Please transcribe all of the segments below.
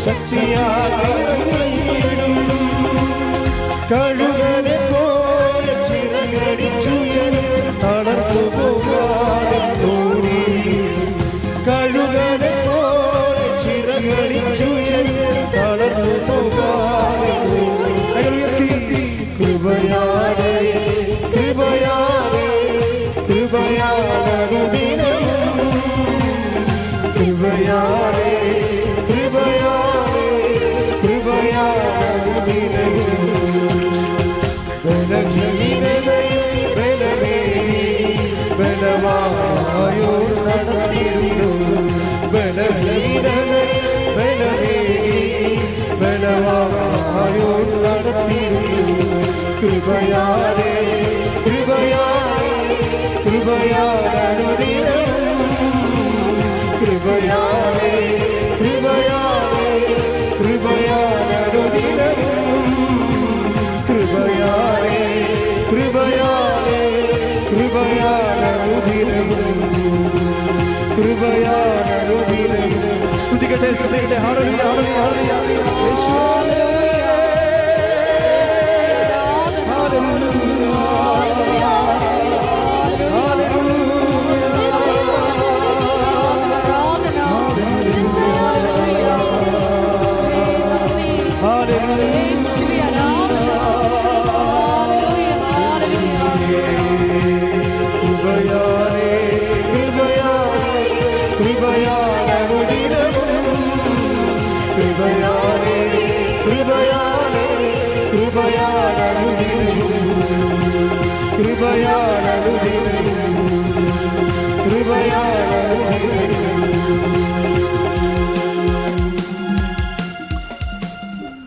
ശക്തിയാൽ നിറഞ്ഞിടും. കഴുകനെ പോലെ ചിറകടിച്ചുയരും, തളർന്നു പോകാതെ ഓടി. കഴുകനെ പോലെ ചിറകടിച്ചുയരും, തളർന്നു പോകാതെ ഓടി. കൃപയാലേ കൃപയാലേ കൃപയാലനുദിനവും, കൃപയാലേ കൃപയാലേ കൃപയാലനുദിനവും. ബലഹീനതയിൽ ബലമേറി ബലവായോ നടത്തിയിടുന്നു. ബലഹീനതയിൽ ബലമേറി ബലവായോ നടത്തിയിടുന്നു. കൃപയാലേ കൃപയാലേ കൃപയാലനുദിനവും, കൃപയാലേ കൃപയാലേ കൃപയാലനുദിനവും. കൃപയാലേ കൃപയാലേ കൃപയാലനുദിനവും, കൃപയാലനുദിനവും. സ്തുതിക്കട്ടെ സ്തുതിക്കട്ടെ. ഹല്ലേലൂയ ഹല്ലേലൂയ ഹല്ലേലൂയ. യേശുവേ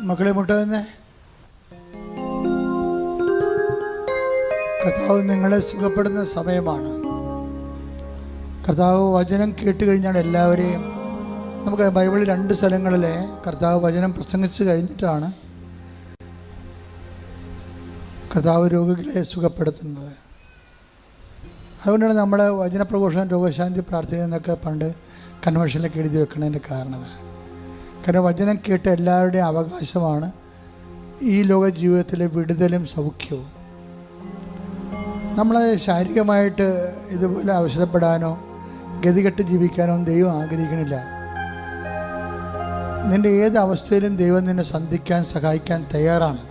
മക്കളെ മുട്ട തന്നെ. കർത്താവ് നിങ്ങളെ സുഖപ്പെടുന്ന സമയമാണ്. കർത്താവ് വചനം കേട്ട് കഴിഞ്ഞാൽ എല്ലാവരെയും, നമുക്ക് ബൈബിളിൽ 2 സ്ഥലങ്ങളിൽ കർത്താവ് വചനം പ്രസംഗിച്ച് കഴിഞ്ഞിട്ടാണ് കർത്താവ് രോഗികളെ സുഖപ്പെടുത്തുന്നത്. അതുകൊണ്ടാണ് നമ്മുടെ വചനപ്രഘോഷണം രോഗശാന്തി പ്രാർത്ഥന എന്നൊക്കെ പണ്ട് കൺവെൻഷനിലൊക്കെ എഴുതി വെക്കുന്നതിൻ്റെ കാരണം. കാരണം വചനം കേട്ട എല്ലാവരുടെയും അവകാശമാണ് ഈ ലോക ജീവിതത്തിലെ വിടുതലും സൗഖ്യവും. നമ്മളെ ശാരീരികമായിട്ട് ഇതുപോലെ അവശതപ്പെടാനോ ഗതികെട്ട് ജീവിക്കാനോ ദൈവം ആഗ്രഹിക്കണില്ല. നിൻ്റെ ഏത് അവസ്ഥയിലും ദൈവം നിന്നെ സന്ധിക്കാൻ സഹായിക്കാൻ തയ്യാറാണ്.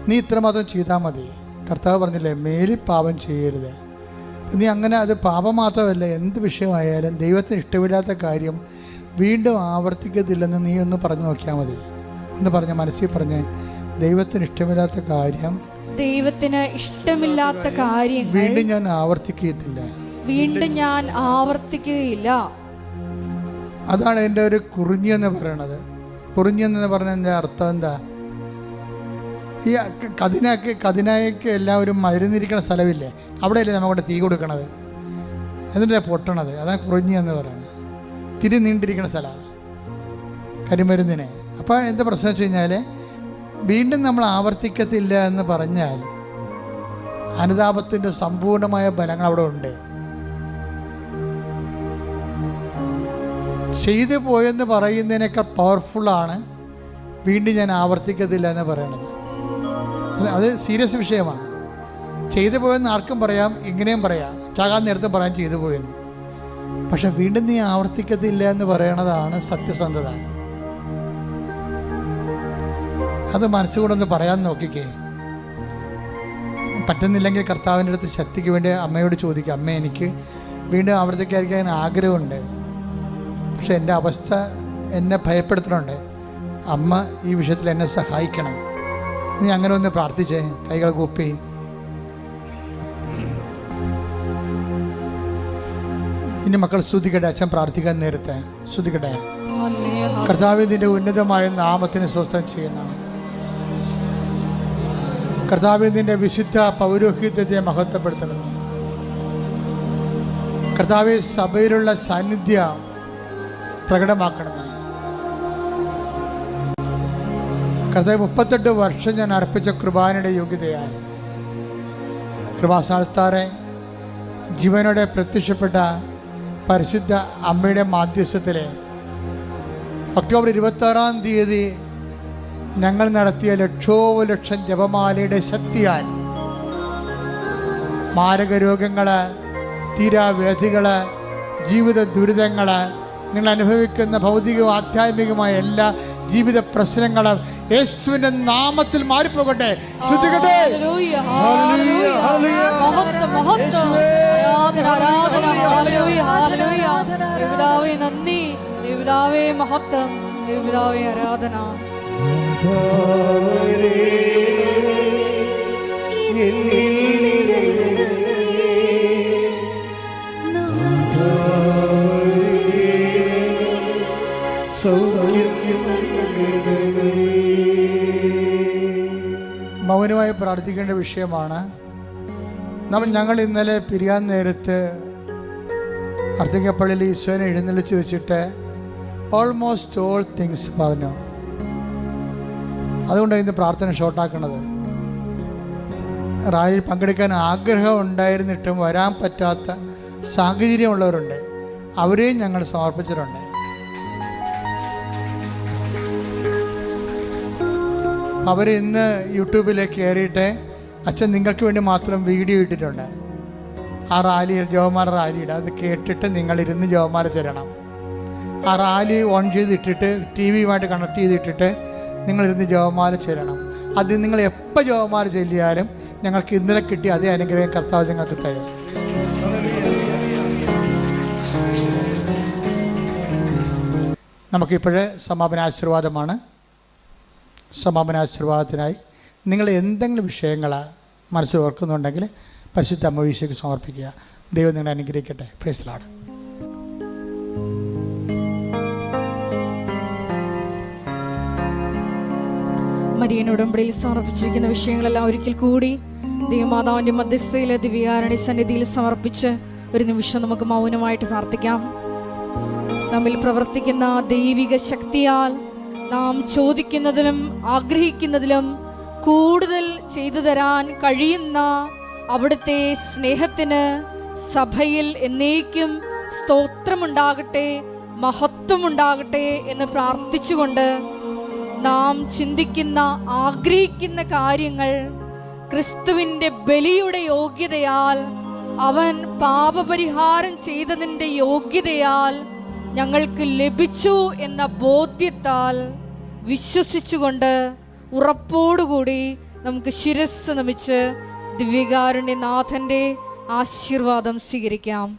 നീ ഇത്രമാത്രം ചെയ്താൽ മതി. കർത്താവ് പറഞ്ഞില്ലേ, മേലിൽ പാപം ചെയ്യരുത്. നീ അങ്ങനെ, അത് പാപം മാത്രമല്ല, എന്ത് വിഷയമായാലും ദൈവത്തിന് ഇഷ്ടമില്ലാത്ത കാര്യം വീണ്ടും ആവർത്തിക്കത്തില്ലെന്ന് നീ ഒന്ന് പറഞ്ഞു നോക്കിയാൽ മതി. എന്ന് പറഞ്ഞ മനസ്സിൽ പറഞ്ഞ്, ദൈവത്തിന് ഇഷ്ടമില്ലാത്ത കാര്യം, ദൈവത്തിന് ഇഷ്ടമില്ലാത്ത കാര്യം വീണ്ടും ഞാൻ ആവർത്തിക്കുകയില്ല, വീണ്ടും ഞാൻ ആവർത്തിക്കുകയില്ല. അതാണ് എൻ്റെ ഒരു കുറിഞ്ഞെന്ന് പറയണത്. കുറിഞ്ഞെന്ന് പറഞ്ഞതിൻ്റെ അർത്ഥം എന്താ? ഈ കതിനായ്ക്ക് എല്ലാവരും മരുന്നിരിക്കുന്ന സ്ഥലമില്ലേ, അവിടെയല്ലേ നമുക്കൊണ്ട് തീ കൊടുക്കണത്, എന്നിട്ടാണ് പൊട്ടണത്. അതാണ് കുറിഞ്ഞി എന്ന് പറയുന്നത്. തിരി നീണ്ടിരിക്കുന്ന സ്ഥലമാണ് കരിമരുന്നിനെ. അപ്പോൾ എന്താ പ്രശ്നം വെച്ച് കഴിഞ്ഞാൽ, വീണ്ടും നമ്മൾ ആവർത്തിക്കത്തില്ല എന്ന് പറഞ്ഞാൽ അനുതാപത്തിൻ്റെ സമ്പൂർണമായ ഫലങ്ങൾ അവിടെ ഉണ്ട്. ചെയ്തു പോയെന്ന് പറയുന്നതിനേക്കാൾ പവർഫുള്ളാണ് വീണ്ടും ഞാൻ ആവർത്തിക്കത്തില്ല എന്ന് പറയണത്. അത് സീരിയസ് വിഷയമാണ്. ചെയ്തു പോയെന്ന് ആർക്കും പറയാം, ഇങ്ങനെയും പറയാം, ചാകാൻ നേരത്തെ പറയാൻ ചെയ്തു പോയെന്ന്. പക്ഷെ വീണ്ടും നീ ആവർത്തിക്കത്തില്ല എന്ന് പറയണതാണ് സത്യസന്ധത. അത് മനസ്സുകൊണ്ടൊന്ന് പറയാൻ നോക്കിക്കേ. പറ്റുന്നില്ലെങ്കിൽ കർത്താവിൻ്റെ അടുത്ത് ശക്തിക്ക് വേണ്ടി അമ്മയോട് ചോദിക്കുക, അമ്മ എനിക്ക് വീണ്ടും ആവർത്തിക്കാതിരിക്കാൻ ആഗ്രഹമുണ്ട്, പക്ഷെ എൻ്റെ അവസ്ഥ എന്നെ ഭയപ്പെടുത്തുന്നുണ്ട്, അമ്മ ഈ വിഷയത്തിൽ എന്നെ സഹായിക്കണം. നീ അങ്ങനെ ഒന്ന് പ്രാർത്ഥിച്ചേ, കൈകൾ കൂപ്പി. ഇനി മക്കൾ സ്തുതിക്കട്ടെ. അച്ഛൻ പ്രാർത്ഥിക്കാൻ നേരത്തെ സ്തുതിക്കട്ടെ. കർത്താവിൻ്റെ ഉന്നതമായ നാമത്തിന് സ്വസ്ഥം ചെയ്യുന്ന കർത്താവിൻ്റെ വിശുദ്ധ പൗരോഹിത്യത്തെ മഹത്വപ്പെടുത്തണം. കർത്താവ് സഭയിലുള്ള സാന്നിധ്യം പ്രകടമാക്കണം. കർത്താവ് 38 വർഷം ഞാൻ അർപ്പിച്ച കൃപാനയുടെ യോഗ്യതയാൽ കൃപാസ്ഥാനത്താറെ ജീവനോടെ പ്രത്യക്ഷപ്പെട്ട പരിശുദ്ധ അമ്മയുടെ മാധ്യസ്ഥത്തിലെ ഒക്ടോബർ 26-ാം തീയതി ഞങ്ങൾ നടത്തിയ ലക്ഷോപലക്ഷം ജപമാലയുടെ ശക്തിയാൽ മാരക രോഗങ്ങൾ, തീരാവ്യാധികൾ, ജീവിത ദുരിതങ്ങൾ, നിങ്ങൾ അനുഭവിക്കുന്ന ഭൗതികവും ആധ്യാത്മികമായ എല്ലാ ജീവിത പ്രശ്നങ്ങളും യേശുവിന്റെ നാമത്തിൽ മാറിപ്പോകട്ടെ. ശ്രദ്ധിക്കട്ടെ. നന്ദി ദേവതാവേ, മഹത്വം ദേവതാവേ, ആരാധന. മൗനമായി പ്രാർത്ഥിക്കേണ്ട വിഷയമാണ്. ഞങ്ങൾ ഇന്നലെ പിരിയാൻ നേരത്ത് അർത്തിങ്കപ്പള്ളിയിൽ ഈശോനെ എഴുന്നള്ളിച്ച് വെച്ചിട്ട് ഓൾമോസ്റ്റ് ഓൾ തിങ്സ് പറഞ്ഞു. അതുകൊണ്ടാണ് ഇന്ന് പ്രാർത്ഥന ഷോർട്ടാക്കുന്നത്. റാലിയിൽ പങ്കെടുക്കാൻ ആഗ്രഹം ഉണ്ടായിരുന്നിട്ടും വരാൻ പറ്റാത്ത സാഹചര്യമുള്ളവരുണ്ട്. അവരെയും ഞങ്ങൾ സമർപ്പിച്ചിട്ടുണ്ട്. അവർ ഇന്ന് യൂട്യൂബിലേക്ക് കയറിയിട്ട് അച്ഛൻ നിങ്ങൾക്ക് വേണ്ടി മാത്രം വീഡിയോ ഇട്ടിട്ടുണ്ട്. ആ റാലി, ജവമാല റാലിയുടെ അത് കേട്ടിട്ട് നിങ്ങളിരുന്ന് ജവമാല ചൊല്ലണം. ആ റാലി ഓൺ ചെയ്തിട്ടിട്ട് ടി വിയുമായിട്ട് കണക്ട് ചെയ്തിട്ടിട്ട് നിങ്ങളിരുന്ന് ജവമാല ചൊല്ലണം. അത് നിങ്ങൾ എപ്പോൾ ജവമാല ചൊല്ലിയാലും ഞങ്ങൾക്ക് ഇന്നലെ കിട്ടിയ അതേ അനുഗ്രഹം കർത്താവ് നിങ്ങൾക്ക് തരും. നമുക്കിപ്പോഴേ സമാപനാശീർവാദമാണ്. സമാപനാശീർവാദത്തിനായി നിങ്ങൾ എന്തെങ്കിലും വിഷയങ്ങൾ മനസ്സിൽ ഓർക്കുന്നുണ്ടെങ്കിൽ പരിശുദ്ധ അമ്മ ഈശോയ്ക്ക് സമർപ്പിക്കുക. ദൈവം നിങ്ങളെ അനുഗ്രഹിക്കട്ടെ. Praise the Lord. മരിയൻ ഉടമ്പടിയിൽ സമർപ്പിച്ചിരിക്കുന്ന വിഷയങ്ങളെല്ലാം ഒരിക്കൽ കൂടി ദൈവമാതാവിൻ്റെ മധ്യസ്ഥയിലെ ദിവ്യകാരുണ്യ സന്നിധിയിൽ സമർപ്പിച്ച് ഒരു നിമിഷം നമുക്ക് മൗനമായിട്ട് പ്രാർത്ഥിക്കാം. നമ്മിൽ പ്രവർത്തിക്കുന്ന ദൈവിക ശക്തിയാൽ നാം ചോദിക്കുന്നതിലും ആഗ്രഹിക്കുന്നതിലും കൂടുതൽ ചെയ്തു തരാൻ കഴിയുന്ന അവിടുത്തെ സ്നേഹത്തിന് സഭയിൽ എന്നേക്കും സ്തോത്രമുണ്ടാകട്ടെ, മഹത്വമുണ്ടാകട്ടെ എന്ന് പ്രാർത്ഥിച്ചുകൊണ്ട് നാം ചിന്തിക്കുന്ന ആഗ്രഹിക്കുന്ന കാര്യങ്ങൾ ക്രിസ്തുവിൻ്റെ ബലിയുടെ യോഗ്യതയാൽ, അവൻ പാപപരിഹാരം ചെയ്തതിൻ്റെ യോഗ്യതയാൽ ഞങ്ങൾക്ക് ലഭിച്ചു എന്ന ബോധ്യത്താൽ വിശ്വസിച്ചുകൊണ്ട് ഉറപ്പോടുകൂടി നമുക്ക് ശിരസ്സ് നമിച്ച് ദിവ്യകാരുണ്യനാഥൻ്റെ ആശീർവാദം സ്വീകരിക്കാം.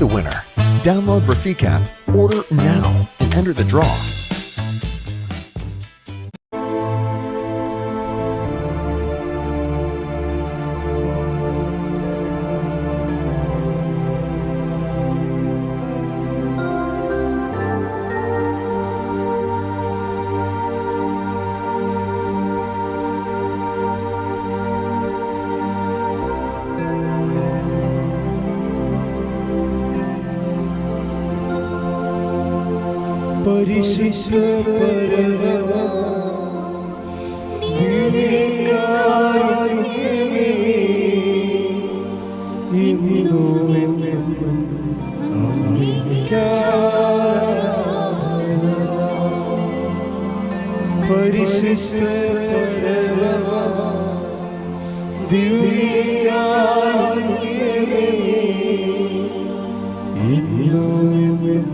The winner. Download Rafik app, order now, and enter the draw. പരിശുദ്ധ പരമ ദിവ്യകാരുണ്യമേ, ഇന്നും എന്നും അങ്ങേക്ക് ആരാധന. പരിശുദ്ധ പരമ ദിവ്യകാരുണ്യമേ, ഇന്നും എന്നും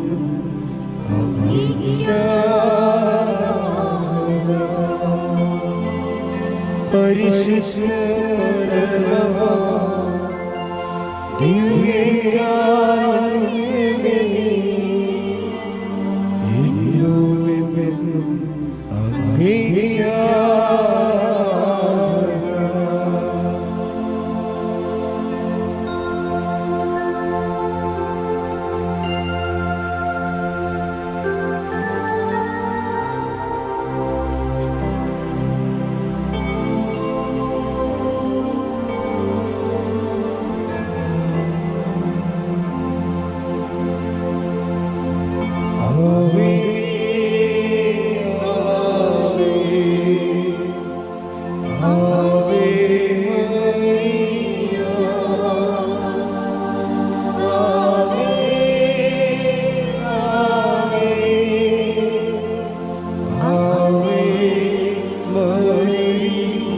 പരിശുദ്ധ പരമ ദിവ്യകാരുണ്യമേ, ഇന്നും എന്നും അങ്ങേക്ക് ആരാധന. മേരി